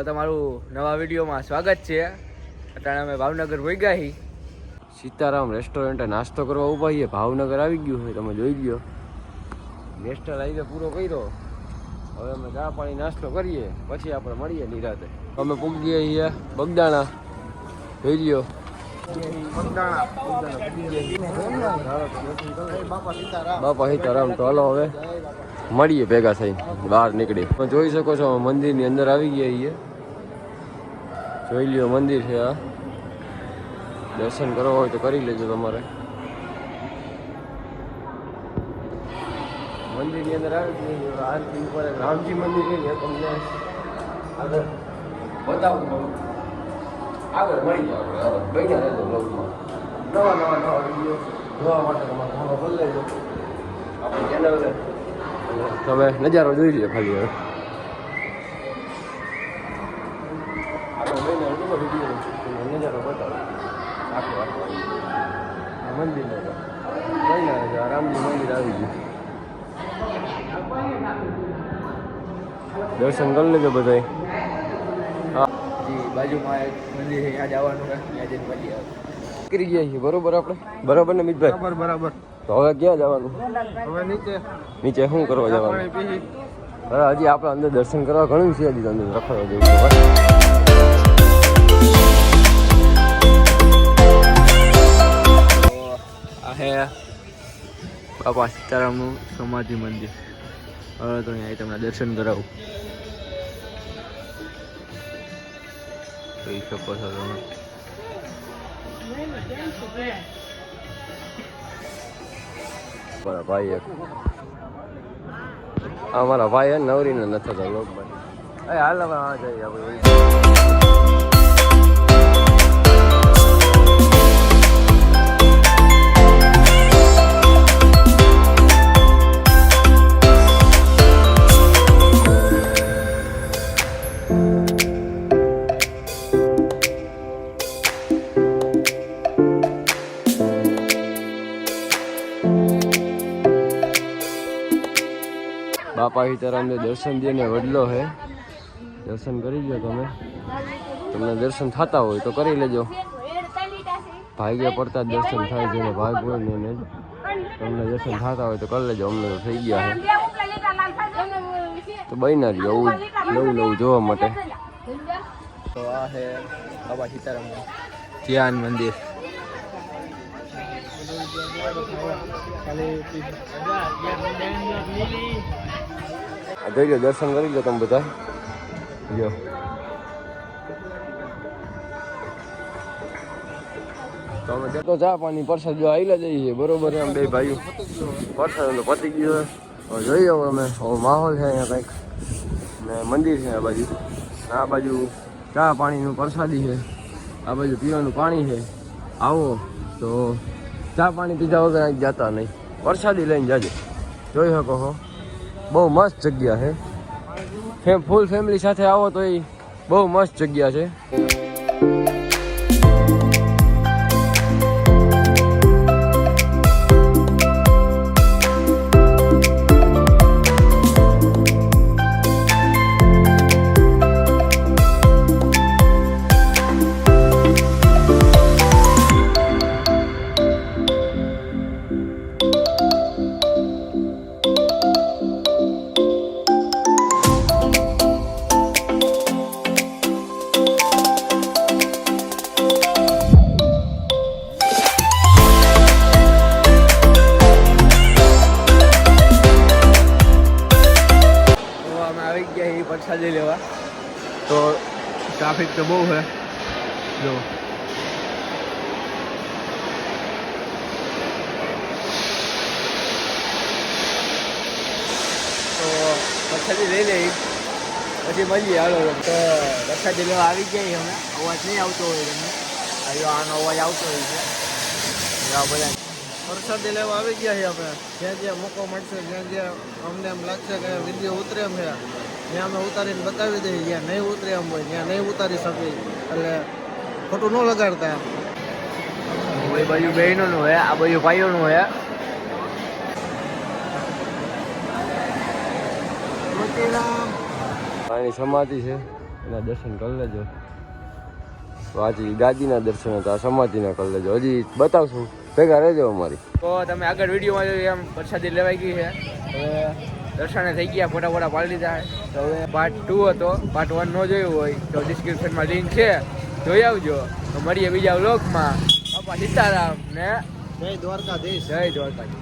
તમારું નવા વિડીયોમાં સ્વાગત છે. અત્યારે અમે ભાવનગર વઈ હી સીતારામ રેસ્ટોરન્ટે નાસ્તો કરવા ઊભા છીએ. ભાવનગર આવી ગયું છે, તમે જોઈ લ્યો. નેશનલ હાઈવે પૂરો કર્યો, હવે અમે ચા પાણી નાસ્તો કરીએ, પછી આપણે મળીએ નિરાતે. અમે પૂગીએ છીએ બગદાણા, જોઈ લ્યો. બાપા સીતારામ. તો હાલો હવે મળીએ ભેગા થઈ, બહાર નીકળી. જોઈ શકો છો મંદિરની અંદર આવી ગયા છીએ. જોઈ લ્યો મંદિર છે આ. દર્શન કરવા હોય તો કરી લેજો તમારે. મંદિરની અંદર આવી ગયા. આરતી ઉપર રામજી મંદિર છે, તમને આગળ બતાવું. આગળ મળી જાવ, બન્યા રહેજો બ્લોગમાં. નવા વિડીયો જોવા માટે તમારે ફોલો કરી લેજો આપણી ચેનલને. તમે નજારો જોઈ લો ખાલી. હવે આપણે બન્યા વિડીયો નજારો બતાવો આખો મંદિર બન્યા રહેજો. રામજી મંદિર આવી ગયું, દર્શન કરી લેજો બધાય. હા જી, બાજુમાં એક મંદિર છે, ત્યાં જવાનું છે, ત્યાં જઈને પછી નીકળી ગયા છીએ. બરોબર આપણે? બરાબર ને મિતભાઈ? બરાબર. તો હવે ક્યાં જવાનું? હવે નીચે શું કરવા જવાનું? હવે હજી આપણે અંદર દર્શન કરવા ઘણું છે, હજી અંદર રખડવા જવું. આ હે બાપા સીતારામનું સમાધિ મંદિર. હવે તો અહીંયા તમને દર્શન કરાવું. જોઈ શકો છો તમે. મારા ભાઈ અમારા ભાઈ નવરીને નથી થતા લોકમાં. હાલ હવે હા જઈએ આપણે. બાપા સીતારામને દર્શન દઈને વડલો છે, દર્શન કરી લો તમે. તમને દર્શન થતા હોય તો કરી લેજો. ભાગ્ય પડતા જ દર્શન થાય છે, ભાગ હોય ને એને તમને દર્શન થતા હોય તો કરી લેજો. અમને તો થઈ ગયા છે, તો બન્યા રહ્યો નવું નવું જોવા માટે. તો આ છે બાબા સીતારામનું ધ્યાન મંદિર. જોઈ લો, દર્શન કરી લો તમે બધા. જો તો અમે તો ચા પાણી પ્રસાદ જો આવેલા જઈએ. બરોબર, એમ બે ભાઈઓ પ્રસાદ તો પતી ગયો. હવે જોઈએ હવે અમે માહોલ છે અહીંયા કંઈક, ને મંદિર છે આ બાજુ. આ બાજુ ચા પાણીનું પ્રસાદી છે, આ બાજુ પીવાનું પાણી છે. આવો તો ચા પાણી પીધા વગર અહીં જતા નહીં, પ્રસાદી લઈને જાજો. જોઈ શકો છો બહુ મસ્ત જગ્યા છે. ફૂલ ફેમિલી સાથે આવો તો એ બહુ મસ્ત જગ્યા છે. પ્રસાદી લેવા તો ટ્રાફિક તો બહુ છે. જો તો પ્રસાદી લઈ લઈ પછી મળીએ. હાલો તો પ્રસાદી લેવા આવી ગયા અમે. અવાજ નહીં આવતો હોય તમને, આનો અવાજ આવતો હોય છે. બધા પ્રસાદી લેવા આવી ગયા છીએ આપણે. જ્યાં જ્યાં મોકો મળશે, જ્યાં જ્યાં અમને એમ લાગશે કે વિડીયો ઉતરે એમ છે, ત્યાં અમે ઉતારીને બતાવી દઈએ. જ્યાં નહીં ઉતરે એમ હોય ત્યાં નહીં ઉતારી શકીએ, એટલે ખોટું ન લગાડતા. એ બાજુ બહેનોનું હોય, આ બાજુ ભાઈઓનું હોય. આની સમાધિ છે, એના દર્શન કરી લેજો. તો આજે ગાદીના દર્શન હતા, સમાધિના કરી લેજો. હજી બતાવશું, ભેગા રહેજો અમારી. તો તમે આગળ વિડીયોમાં જોયું એમ પ્રસાદી લેવાઈ ગઈ છે. હવે દર્શને થઈ ગયા, ફોટા પાડી લીધા છે. તો હવે પાર્ટ 2 હતો, પાર્ટ 1 ન જોયું હોય તો ડિસ્ક્રિપ્શનમાં લિંક છે, જોઈ આવજો. તો મળીએ બીજા વ્લોગમાં. બાપા સીતારામ ને જય દ્વારકાધીશ. જય દ્વારકાધીશ.